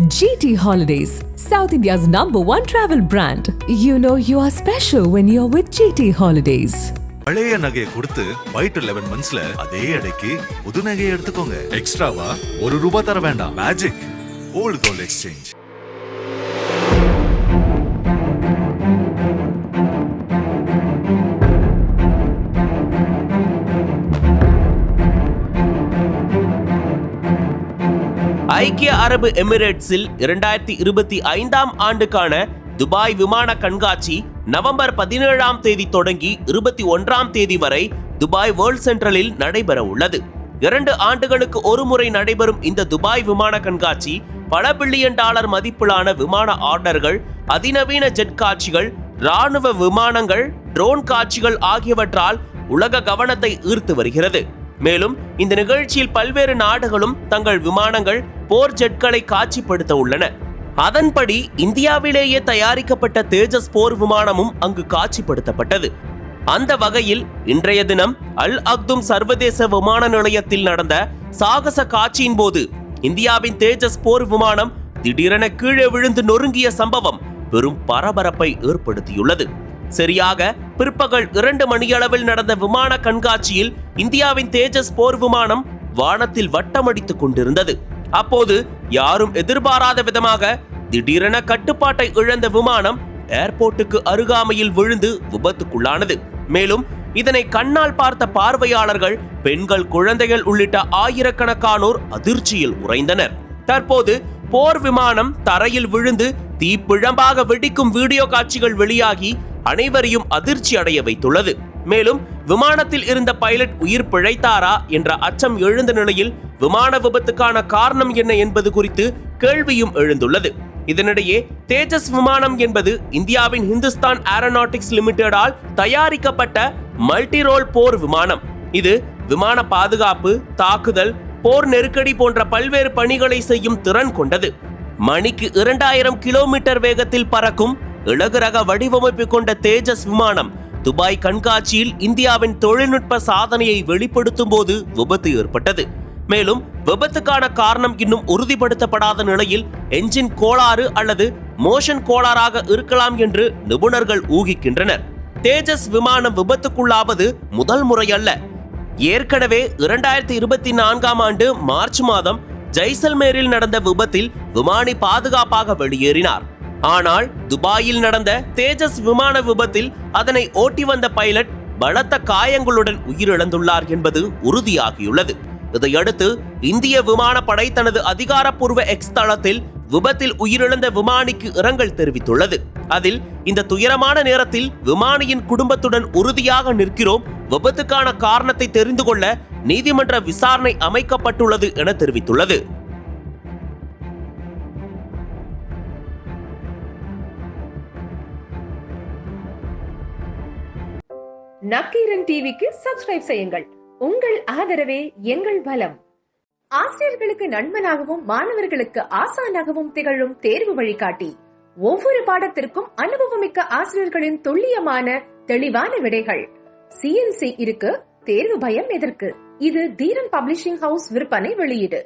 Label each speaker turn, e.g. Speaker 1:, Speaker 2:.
Speaker 1: GT Holidays, South India's #1 travel brand. You know you are special when you're with GT Holidays.
Speaker 2: பழைய நகையை கொடுத்து white 11 மந்த்ஸ்ல அதே எடைக்கு புது நகையை எடுத்துக்கோங்க. எக்ஸ்ட்ராவா ₹1 தர வேண்டாம். Magic old gold exchange.
Speaker 3: ஐக்கிய அரபு எமிரேட்ஸில் 2025ஆம் ஆண்டுக்கான துபாய் விமான கண்காட்சி நவம்பர் 17ஆம் தேதி தொடங்கி 21ஆம் தேதி வரை துபாய் வேர்ல்ட் சென்ட்ரலில் நடைபெற உள்ளது. 2 ஆண்டுகளுக்கு ஒரு முறை நடைபெறும் இந்த துபாய் விமான கண்காட்சி பல பில்லியன் டாலர் மதிப்பிலான விமான ஆர்டர்கள், அதிநவீன ஜெட் காட்சிகள், ராணுவ விமானங்கள், ட்ரோன் காட்சிகள் ஆகியவற்றால் உலக கவனத்தை ஈர்த்து வருகிறது. மேலும் இந்த நிகழ்ச்சியில் பல்வேறு நாடுகளும் தங்கள் விமானங்கள், போர் ஜெட்களை காட்சிப்படுத்த உள்ளன. அதன்படி இந்தியாவிலேயே தயாரிக்கப்பட்ட தேஜஸ் போர் விமானமும் அங்கு காட்சிப்படுத்தப்பட்டது. அந்த வகையில் இன்றைய தினம் அல் அக்தும் சர்வதேச விமான நிலையத்தில் நடந்த சாகச காட்சியின் போது இந்தியாவின் தேஜஸ் போர் விமானம் திடீரென கீழே விழுந்து நொறுங்கிய சம்பவம் பெரும் பரபரப்பை ஏற்படுத்தியுள்ளது. சரியாக பிற்பகல் 2 மணியளவில் நடந்த விமான கண்காட்சியில் இந்தியாவின் தேஜஸ் போர் விமானம் வானத்தில் வட்டமடித்துக் கொண்டிருந்தது. அப்போது யாரும் எதிர்பாராத விதமாக திடீரென கட்டுப்பாட்டை இழந்த விமானம் ஏர்போர்ட்டுக்கு அருகாமையில் விழுந்து விபத்துக்குள்ளானது. மேலும் இதனை கண்ணால் பார்த்த பார்வையாளர்கள், பெண்கள், குழந்தைகள் உள்ளிட்ட ஆயிரக்கணக்கானோர் அதிர்ச்சியில் உறைந்தனர். தற்போது போர் விமானம் தரையில் விழுந்து தீப்பிழம்பாக வெடிக்கும் வீடியோ காட்சிகள் வெளியாகி அனைவரையும் அதிர்ச்சி அடைய வைத்துள்ளது. மேலும் விமானத்தில் இருந்த பைலட் உயிர் பிழைத்தாரா என்ற அச்சம் எழுந்த நிலையில் விமான விபத்துக்கான காரணம் என்ன என்பது குறித்து கேள்வியும் எழுந்துள்ளது. இதனிடையே தேஜஸ் விமானம் என்பது இந்தியாவின் ஹிந்துஸ்தான் ஏரோநாட்டிக்ஸ் லிமிடெடால் தயாரிக்கப்பட்ட மல்டி ரோல் போர் விமானம். இது விமான பாதுகாப்பு, தாக்குதல், போர் நெருக்கடி போன்ற பல்வேறு பணிகளை செய்யும் திறன் கொண்டது. மணிக்கு 2000 கிலோமீட்டர் வேகத்தில் பறக்கும் இலகு ரக வடிவமைப்பு கொண்ட தேஜஸ் விமானம் துபாய் கண்காட்சியில் இந்தியாவின் தொழில்நுட்ப சாதனையை வெளிப்படுத்தும் போது விபத்து ஏற்பட்டது. மேலும் விபத்துக்கான காரணம் இன்னும் உறுதிப்படுத்தப்படாத நிலையில் என்ஜின் கோளாறு அல்லது மோஷன் கோளாறாக இருக்கலாம் என்று நிபுணர்கள் ஊகிக்கின்றனர். தேஜஸ் விமானம் விபத்துக்குள்ளாவது முதல் முறையல்ல. ஏற்கனவே 2024ஆம் ஆண்டு மார்ச் மாதம் ஜெய்சல்மேரில் நடந்த விபத்தில் விமானி பாதுகாப்பாக வெளியேறினார். ஆனால் துபாயில் நடந்த தேஜஸ் விமான விபத்தில் அதனை ஓட்டி வந்த பைலட் பலத்த காயங்களுடன் உயிரிழந்துள்ளார் என்பது உறுதியாகியுள்ளது. இதையடுத்து இந்திய விமானப்படை தனது அதிகாரப்பூர்வ எக்ஸ் தளத்தில் விபத்தில் உயிரிழந்த விமானிக்கு இரங்கல் தெரிவித்துள்ளது. அதில் இந்த துயரமான நேரத்தில் விமானியின் குடும்பத்துடன் உறுதியாக நிற்கிறோம், விபத்துக்கான காரணத்தை தெரிந்து கொள்ள நீதிமன்ற விசாரணை அமைக்கப்பட்டுள்ளது என தெரிவித்துள்ளது.
Speaker 4: நக்கீரன் டிவிக்கு சப்ஸ்கிரைப் செய்யுங்கள். உங்கள் ஆதரவே எங்கள் பலம். ஆசிரியர்களுக்கு நண்பனாகவும் மாணவர்களுக்கு ஆசானாகவும் திகழும் தேர்வு வழிகாட்டி. ஒவ்வொரு பாடத்திற்கும் அனுபவமிக்க ஆசிரியர்களின் துல்லியமான தெளிவான விடைகள். CNC இருக்கு, தேர்வு பயம் எதற்கு? இது தீரன் பப்ளிஷிங் ஹவுஸ் விற்பனை வெளியீடு.